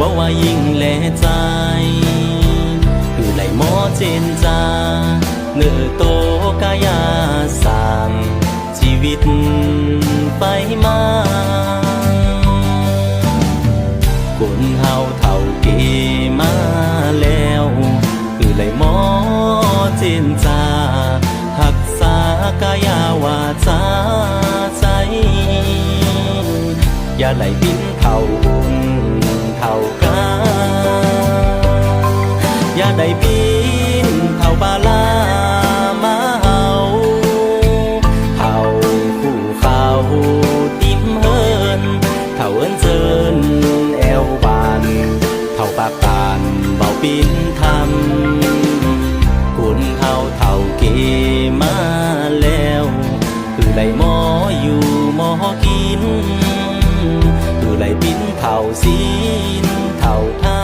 บ่ว่ายิ่งแลใจคือไหลหมอเจนจาเนื้อโตกายาสั่งชีวิตไปมาคนเฮาเท่าเกมาแล้วคือไหลหมอเจนจาหักษากายาวาจาใจอย่าไหลบินเท่าอุ่นเท่ากาอย่าได้บินเท่าบาลามาเฮาคู่เขาติ้มเฮินเท่าเอินเจินแอวบานเท่าปากตานเบาปินทำคนเฮาเท่าเกมาแล้วคือไหลหมออยู่หมอกินคือไหลบินเท่าศีลเท่าทา